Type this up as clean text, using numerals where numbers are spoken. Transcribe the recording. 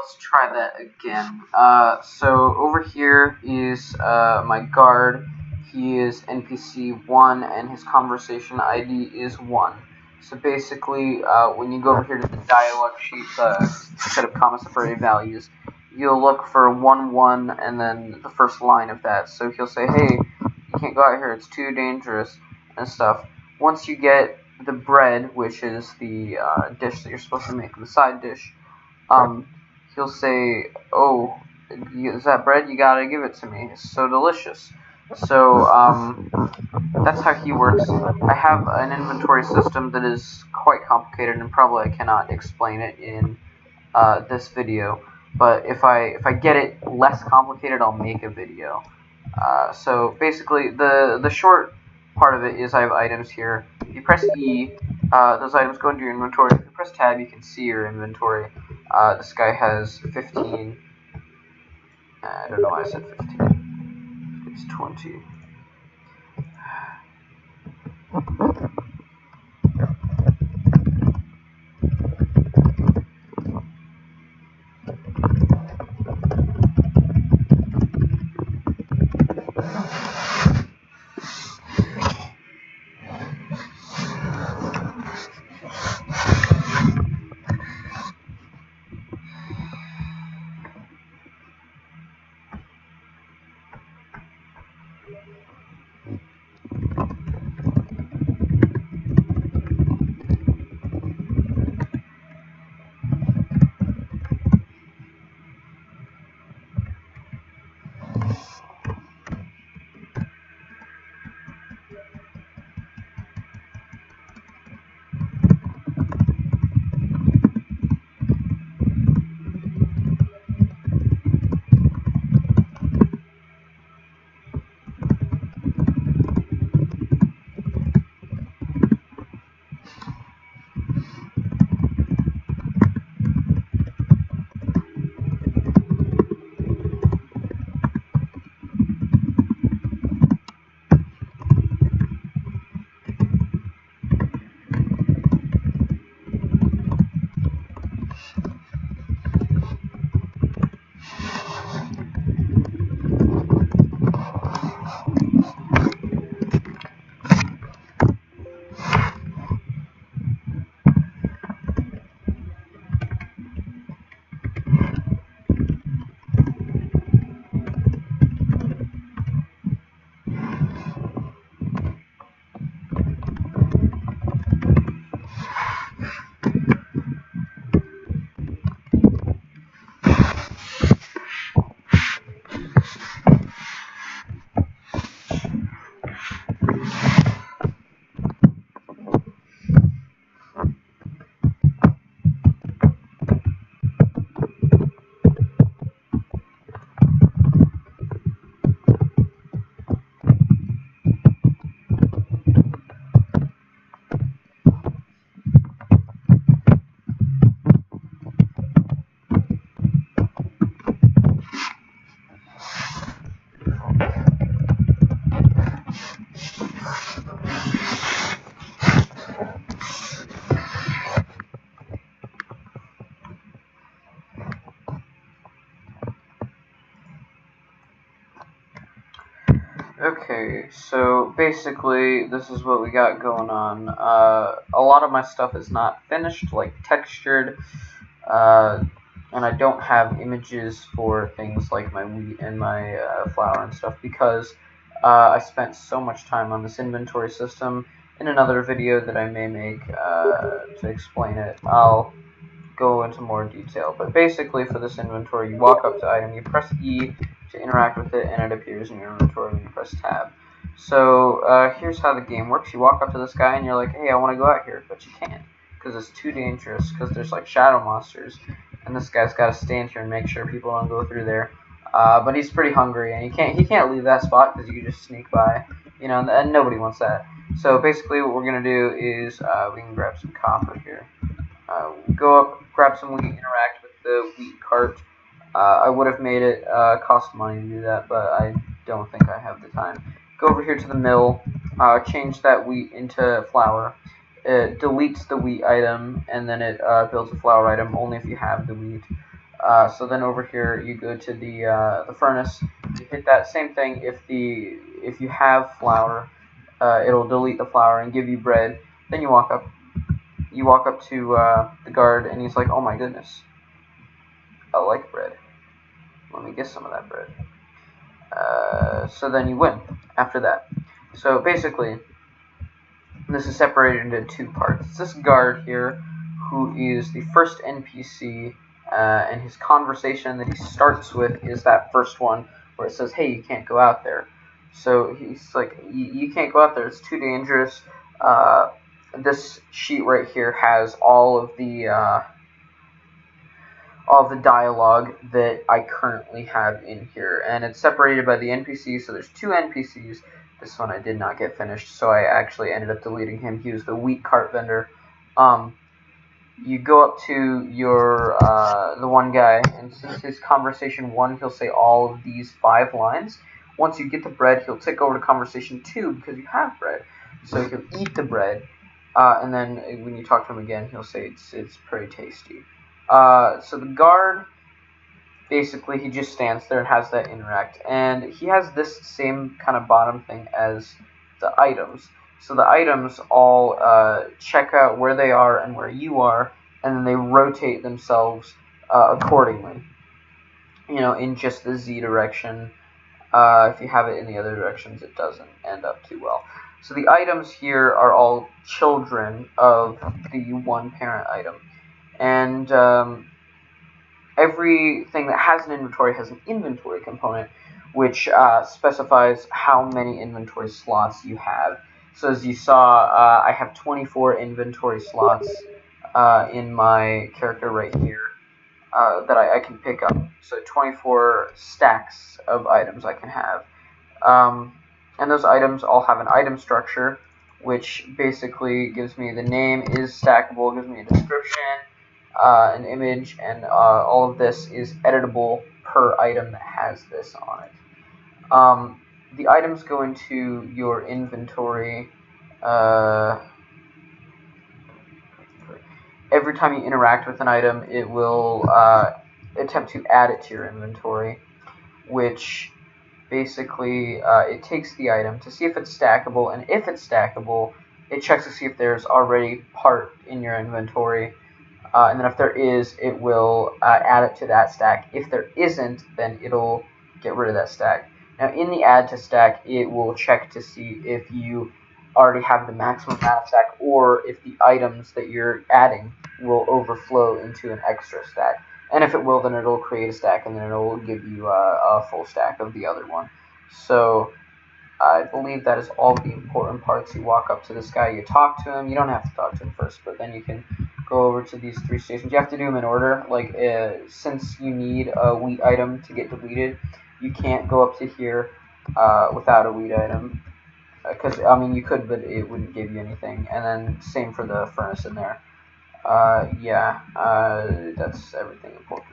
let's try that again. So over here is my guard. He is NPC 1 and his conversation ID is 1. So basically, when you go over here to the dialog sheet, set of comma separated values, you'll look for 1, 1, and then the first line of that. So he'll say, hey, you can't go out here, it's too dangerous, and stuff. Once you get the bread, which is the dish that you're supposed to make, the side dish, he'll say, oh, is that bread? You gotta give it to me. It's so delicious. So, that's how he works. I have an inventory system that is quite complicated, and probably I cannot explain it in this video. But if I get it less complicated, I'll make a video. So basically, the short part of it is I have items here. If you press E, those items go into your inventory. If you press Tab, you can see your inventory. This guy has 15. I don't know why I said 15. It's 20. Okay, so basically this is what we got going on. A lot of my stuff is not finished, like textured, and I don't have images for things like my wheat and my flour and stuff because I spent so much time on this inventory system. In another video that I may make to explain it, I'll go into more detail. But basically for this inventory, you walk up to item, you press E to interact with it, and it appears in your inventory when you press Tab. So here's how the game works. You walk up to this guy and you're like, hey, I want to go out here, but you can't because it's too dangerous because there's like shadow monsters, and this guy's got to stand here and make sure people don't go through there. But he's pretty hungry, and he can't leave that spot because you can just sneak by, you know, and nobody wants that. So basically what we're gonna do is we can grab some copper here. Go up, grab some wheat, interact with the wheat cart. I would have made it cost money to do that, but I don't think I have the time. Go over here to the mill, change that wheat into flour. It deletes the wheat item, and then it builds a flour item only if you have the wheat. So then over here you go to the furnace. You hit that same thing. If you have flour, it'll delete the flour and give you bread. Then you walk up. You walk up to the guard, and he's like, "Oh my goodness, I like bread. Let me get some of that bread." So then you win after that. So basically, this is separated into two parts. It's this guard here, who is the first NPC, and his conversation that he starts with is that first one where it says, "Hey, you can't go out there." So he's like, "You can't go out there. It's too dangerous." This sheet right here has all of the dialogue that I currently have in here, and it's separated by the NPCs. So there's two NPCs. This one I did not get finished, so I actually ended up deleting him. He was the wheat cart vendor. You go up to your the one guy, and since his conversation 1, he'll say all of these 5 lines. Once you get the bread, he'll take over to conversation 2 because you have bread. So he'll eat the bread, and then when you talk to him again, he'll say it's pretty tasty. So the guard, basically, he just stands there and has that interact, and he has this same kind of bottom thing as the items. So the items all check out where they are and where you are, and then they rotate themselves accordingly. In just the Z direction. If you have it in the other directions, it doesn't end up too well. So the items here are all children of the one parent item, and everything that has an inventory has an inventory component, which specifies how many inventory slots you have. So as you saw, I have 24 inventory slots in my character right here that I can pick up. So 24 stacks of items I can have. And those items all have an item structure, which basically gives me the name is stackable, gives me a description, an image, and all of this is editable per item that has this on it. The items go into your inventory every time you interact with an item. It will attempt to add it to your inventory, which basically it takes the item to see if it's stackable, and if it's stackable, it checks to see if there's already part in your inventory. And then if there is, it will add it to that stack. If there isn't, then it'll get rid of that stack. Now, in the add to stack, it will check to see if you already have the maximum amount of stack, or if the items that you're adding will overflow into an extra stack. And if it will, then it'll create a stack, and then it'll give you a full stack of the other one. So I believe that is all the important parts. You walk up to this guy, you talk to him. You don't have to talk to him first, but then you can go over to these 3 stations. You have to do them in order. Like, since you need a wheat item to get deleted, you can't go up to here without a wheat item. Because, you could, but it wouldn't give you anything. And then same for the furnace in there. That's everything important.